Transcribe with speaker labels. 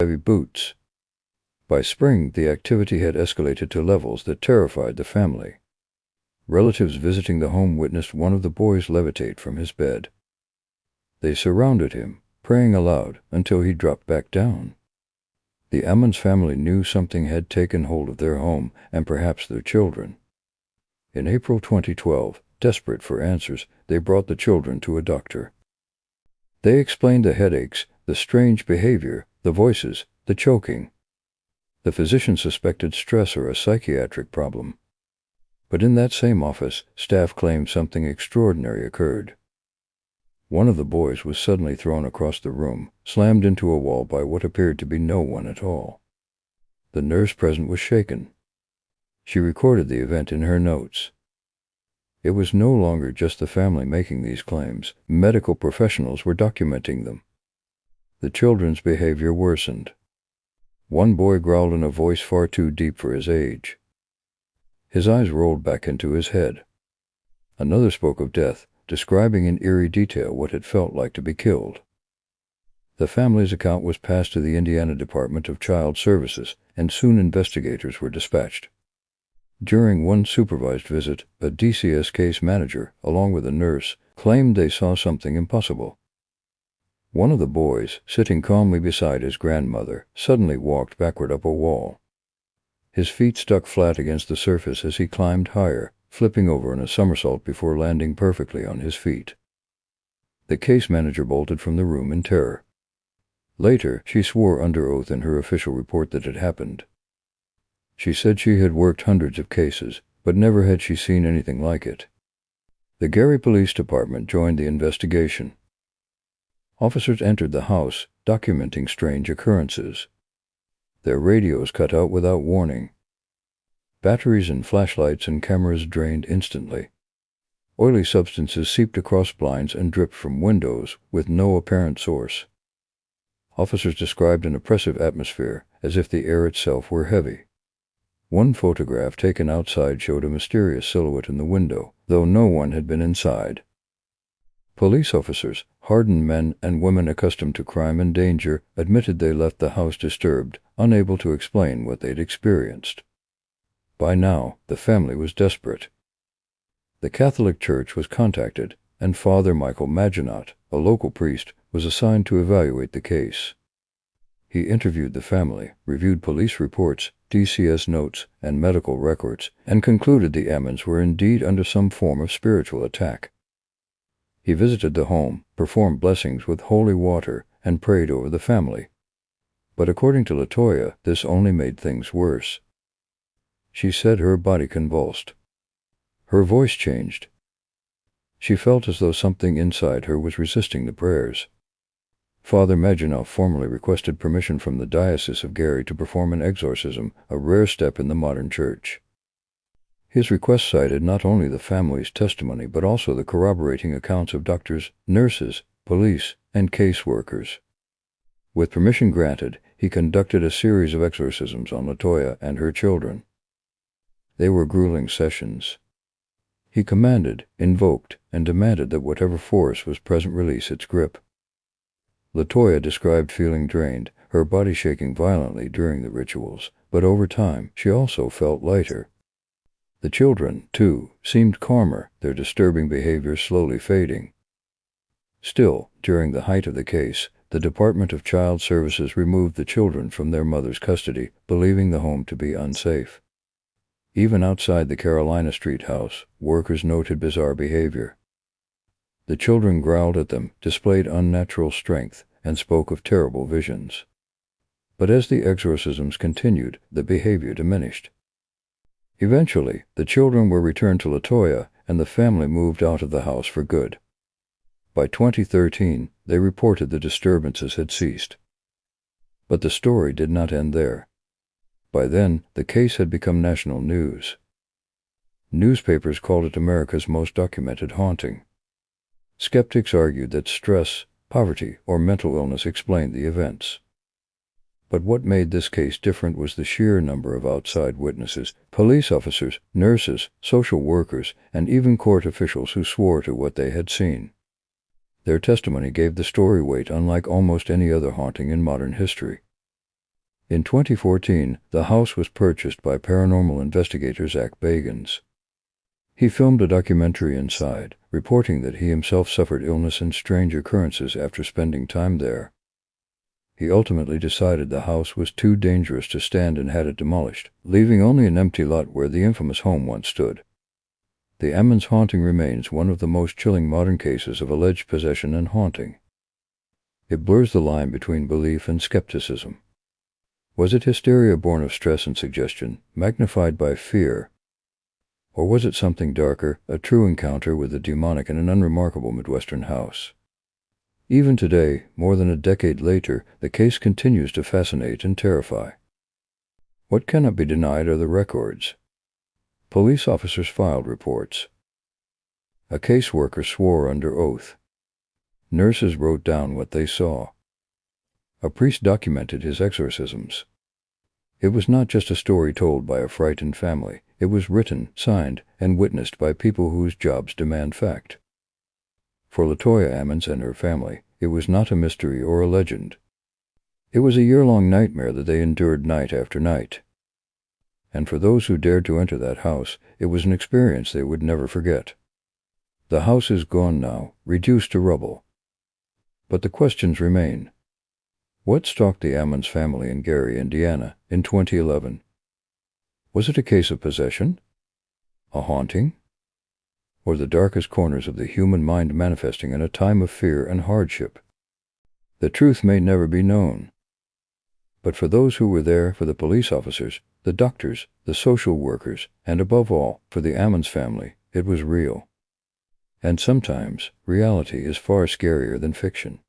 Speaker 1: heavy boots. By spring, the activity had escalated to levels that terrified the family. Relatives visiting the home witnessed one of the boys levitate from his bed. They surrounded him, praying aloud until he dropped back down. The Ammons family knew something had taken hold of their home and perhaps their children. In April 2012, desperate for answers, they brought the children to a doctor. They explained the headaches, the strange behavior, the voices, the choking. The physician suspected stress or a psychiatric problem. But in that same office, staff claimed something extraordinary occurred. One of the boys was suddenly thrown across the room, slammed into a wall by what appeared to be no one at all. The nurse present was shaken. She recorded the event in her notes. It was no longer just the family making these claims. Medical professionals were documenting them. The children's behavior worsened. One boy growled in a voice far too deep for his age. His eyes rolled back into his head. Another spoke of death, describing in eerie detail what it felt like to be killed. The family's account was passed to the Indiana Department of Child Services, and soon investigators were dispatched. During one supervised visit, a DCS case manager, along with a nurse, claimed they saw something impossible. One of the boys, sitting calmly beside his grandmother, suddenly walked backward up a wall. His feet stuck flat against the surface as he climbed higher, flipping over in a somersault before landing perfectly on his feet. The case manager bolted from the room in terror. Later, she swore under oath in her official report that it happened. She said she had worked hundreds of cases, but never had she seen anything like it. The Gary Police Department joined the investigation. Officers entered the house, documenting strange occurrences. Their radios cut out without warning. Batteries and flashlights and cameras drained instantly. Oily substances seeped across blinds and dripped from windows with no apparent source. Officers described an oppressive atmosphere, as if the air itself were heavy. One photograph taken outside showed a mysterious silhouette in the window, though no one had been inside. Police officers, hardened men and women accustomed to crime and danger, admitted they left the house disturbed, unable to explain what they'd experienced. By now, the family was desperate. The Catholic Church was contacted, and Father Michael Maginot, a local priest, was assigned to evaluate the case. He interviewed the family, reviewed police reports, DCS notes, and medical records, and concluded the Ammons were indeed under some form of spiritual attack. He visited the home, performed blessings with holy water, and prayed over the family. But according to Latoya, this only made things worse. She said her body convulsed. Her voice changed. She felt as though something inside her was resisting the prayers. Father Maginot formally requested permission from the Diocese of Gary to perform an exorcism, a rare step in the modern church. His request cited not only the family's testimony but also the corroborating accounts of doctors, nurses, police, and caseworkers. With permission granted, he conducted a series of exorcisms on Latoya and her children. They were grueling sessions. He commanded, invoked, and demanded that whatever force was present release its grip. Latoya described feeling drained, her body shaking violently during the rituals, but over time she also felt lighter. The children, too, seemed calmer, their disturbing behavior slowly fading. Still, during the height of the case, the Department of Child Services removed the children from their mother's custody, believing the home to be unsafe. Even outside the Carolina Street house, workers noted bizarre behavior. The children growled at them, displayed unnatural strength, and spoke of terrible visions. But as the exorcisms continued, the behavior diminished. Eventually, the children were returned to Latoya, and the family moved out of the house for good. By 2013, they reported the disturbances had ceased. But the story did not end there. By then, the case had become national news. Newspapers called it America's most documented haunting. Skeptics argued that stress, poverty, or mental illness explained the events. But what made this case different was the sheer number of outside witnesses, police officers, nurses, social workers, and even court officials who swore to what they had seen. Their testimony gave the story weight unlike almost any other haunting in modern history. In 2014, the house was purchased by paranormal investigator Zach Bagans. He filmed a documentary inside, reporting that he himself suffered illness and strange occurrences after spending time there. He ultimately decided the house was too dangerous to stand and had it demolished, leaving only an empty lot where the infamous home once stood. The Ammons haunting remains one of the most chilling modern cases of alleged possession and haunting. It blurs the line between belief and skepticism. Was it hysteria born of stress and suggestion, magnified by fear? Or was it something darker, a true encounter with the demonic in an unremarkable Midwestern house? Even today, more than a decade later, the case continues to fascinate and terrify. What cannot be denied are the records. Police officers filed reports. A caseworker swore under oath. Nurses wrote down what they saw. A priest documented his exorcisms. It was not just a story told by a frightened family. It was written, signed, and witnessed by people whose jobs demand fact. For Latoya Ammons and her family, it was not a mystery or a legend. It was a year-long nightmare that they endured night after night. And for those who dared to enter that house, it was an experience they would never forget. The house is gone now, reduced to rubble. But the questions remain. What stalked the Ammons family in Gary, Indiana, in 2011? Was it a case of possession? A haunting? Or the darkest corners of the human mind manifesting in a time of fear and hardship? The truth may never be known. But for those who were there, for the police officers, the doctors, the social workers, and above all, for the Ammons family, it was real. And sometimes, reality is far scarier than fiction.